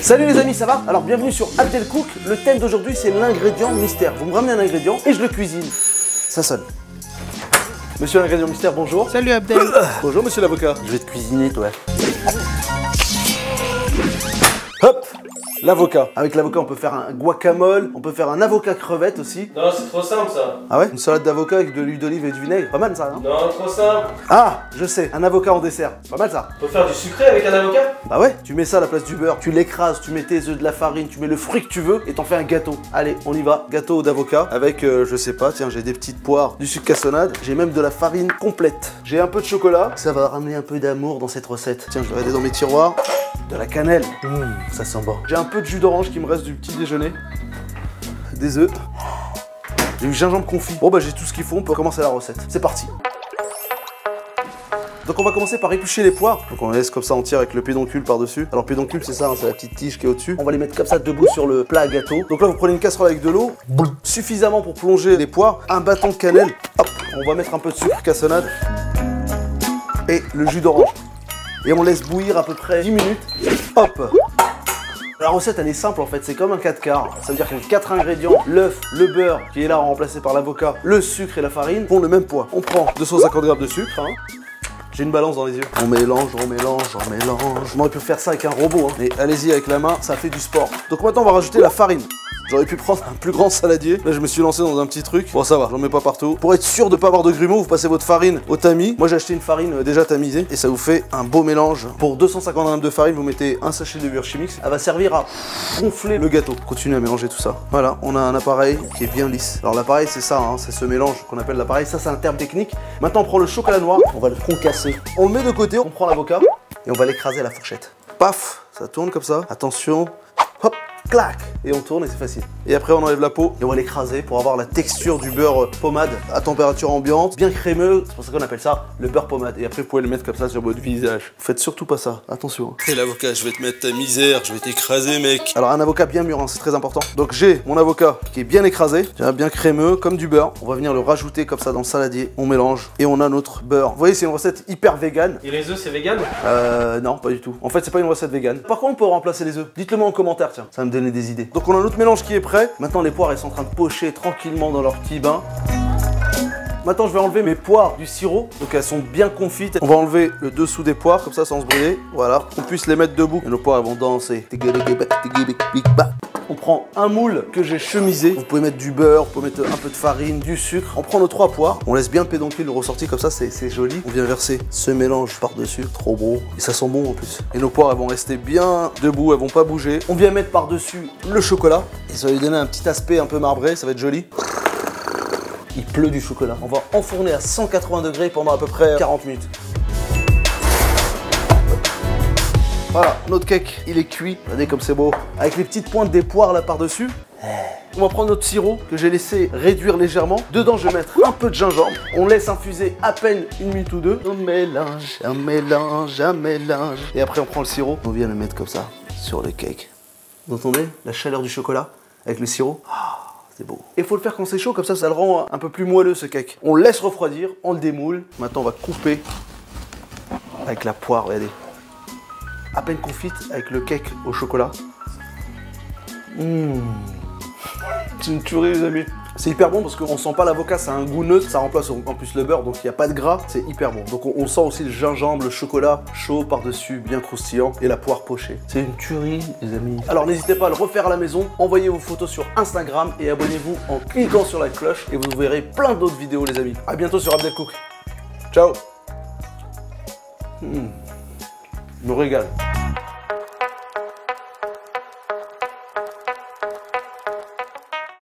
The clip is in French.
Salut les amis, ça va? Alors bienvenue sur Abdel Cook. Le thème d'aujourd'hui c'est l'ingrédient mystère. Vous me ramenez un ingrédient et je le cuisine. Ça sonne. Monsieur l'ingrédient mystère, bonjour. Salut Abdel. Bonjour monsieur l'avocat. Je vais te cuisiner toi. Hop, l'avocat. Avec l'avocat on peut faire un guacamole, on peut faire un avocat crevette aussi. Non, c'est trop simple ça. Ah ouais? Une salade d'avocat avec de l'huile d'olive et du vinaigre. Pas mal ça, non? Non, trop simple. Ah, je sais, un avocat en dessert. Pas mal ça. On peut faire du sucré avec un avocat? Bah ouais, tu mets ça à la place du beurre, tu l'écrases, tu mets tes œufs, de la farine, tu mets le fruit que tu veux et t'en fais un gâteau. Allez, on y va. Gâteau d'avocat avec, je sais pas, tiens, j'ai des petites poires, du sucre cassonade, j'ai même de la farine complète. J'ai un peu de chocolat, ça va ramener un peu d'amour dans cette recette. Tiens, je vais regarder dans mes tiroirs. De la cannelle, ça sent bon. J'ai un peu de jus d'orange qui me reste du petit déjeuner. Des œufs. J'ai du gingembre confit. Bon bah j'ai tout ce qu'il faut, on peut commencer la recette. C'est parti. Donc on va commencer par éplucher les poires. Donc on les laisse comme ça entière avec le pédoncule par-dessus. Alors pédoncule c'est ça, hein, c'est la petite tige qui est au-dessus. On va les mettre comme ça debout sur le plat à gâteau. Donc là vous prenez une casserole avec de l'eau, suffisamment pour plonger les poires, un bâton de cannelle. Hop, on va mettre un peu de sucre cassonade et le jus d'orange. Et on laisse bouillir à peu près 10 minutes. Hop. La recette elle est simple en fait, c'est comme un 4 quarts. Ça veut dire qu'il y a 4 ingrédients, l'œuf, le beurre qui est là remplacé par l'avocat, le sucre et la farine font le même poids. On prend 250 g de sucre. Hein. J'ai une balance dans les yeux. On mélange, on mélange, on mélange. On aurait pu faire ça avec un robot, hein. Mais allez-y avec la main, ça fait du sport. Donc maintenant on va rajouter la farine. J'aurais pu prendre un plus grand saladier. Là, je me suis lancé dans un petit truc. Bon, ça va, j'en mets pas partout. Pour être sûr de pas avoir de grumeaux, vous passez votre farine au tamis. Moi, j'ai acheté une farine déjà tamisée et ça vous fait un beau mélange. Pour 250 g de farine, vous mettez un sachet de beurre Chimix. Elle va servir à gonfler le gâteau. Continuez à mélanger tout ça. Voilà, on a un appareil qui est bien lisse. Alors, l'appareil, c'est ça, hein, c'est ce mélange qu'on appelle l'appareil. Ça, c'est un terme technique. Maintenant, on prend le chocolat noir. On va le concasser. On le met de côté, on prend l'avocat et on va l'écraser à la fourchette. Paf, ça tourne comme ça. Attention. Hop. Clac! Et on tourne et c'est facile. Et après on enlève la peau et on va l'écraser pour avoir la texture du beurre pommade à température ambiante, bien crémeux, c'est pour ça qu'on appelle ça le beurre pommade. Et après vous pouvez le mettre comme ça sur votre visage. Faites surtout pas ça, attention. Et l'avocat, je vais te mettre ta misère, je vais t'écraser mec. Alors un avocat bien mûr, hein, c'est très important. Donc j'ai mon avocat qui est bien écrasé, bien crémeux, comme du beurre. On va venir le rajouter comme ça dans le saladier, on mélange et on a notre beurre. Vous voyez c'est une recette hyper vegan. Et les œufs c'est vegan? Non, pas du tout. En fait c'est pas une recette vegan. Par contre on peut remplacer les œufs. Dites-le moi en commentaire, tiens, ça va me donner des idées. Donc on a notre mélange qui est prêt. Maintenant les poires elles sont en train de pocher tranquillement dans leur petit bain. Maintenant je vais enlever mes poires du sirop. Donc elles sont bien confites. On va enlever le dessous des poires comme ça sans se brûler. Voilà, on puisse les mettre debout. Et nos poires elles vont danser. On prend un moule que j'ai chemisé. Vous pouvez mettre du beurre, vous pouvez mettre un peu de farine, du sucre. On prend nos 3 poires. On laisse bien le pédoncule ressortir comme ça, c'est joli. On vient verser ce mélange par-dessus. Trop beau. Et ça sent bon en plus. Et nos poires elles vont rester bien debout, elles vont pas bouger. On vient mettre par-dessus le chocolat. Et ça va lui donner un petit aspect un peu marbré, ça va être joli. Il pleut du chocolat. On va enfourner à 180 degrés pendant à peu près 40 minutes. Voilà, notre cake, il est cuit. Regardez comme c'est beau. Avec les petites pointes des poires là par-dessus. On va prendre notre sirop que j'ai laissé réduire légèrement. Dedans, je vais mettre un peu de gingembre. On laisse infuser à peine une minute ou deux. On mélange, on mélange, on mélange. Et après, on prend le sirop. On vient le mettre comme ça sur le cake. Vous entendez la chaleur du chocolat avec le sirop? C'est beau. Et il faut le faire quand c'est chaud, comme ça, ça le rend un peu plus moelleux ce cake. On le laisse refroidir, on le démoule. Maintenant, on va couper avec la poire, regardez. À peine confite avec le cake au chocolat. C'est une tuerie les amis. C'est hyper bon parce qu'on sent pas l'avocat, ça a un goût neutre, ça remplace en plus le beurre, donc il n'y a pas de gras, c'est hyper bon. Donc on sent aussi le gingembre, le chocolat chaud par-dessus, bien croustillant, et la poire pochée. C'est une tuerie les amis. Alors n'hésitez pas à le refaire à la maison, envoyez vos photos sur Instagram et abonnez-vous en cliquant sur la cloche et vous verrez plein d'autres vidéos les amis. A bientôt sur Abdel Cook. Ciao. Je me régale.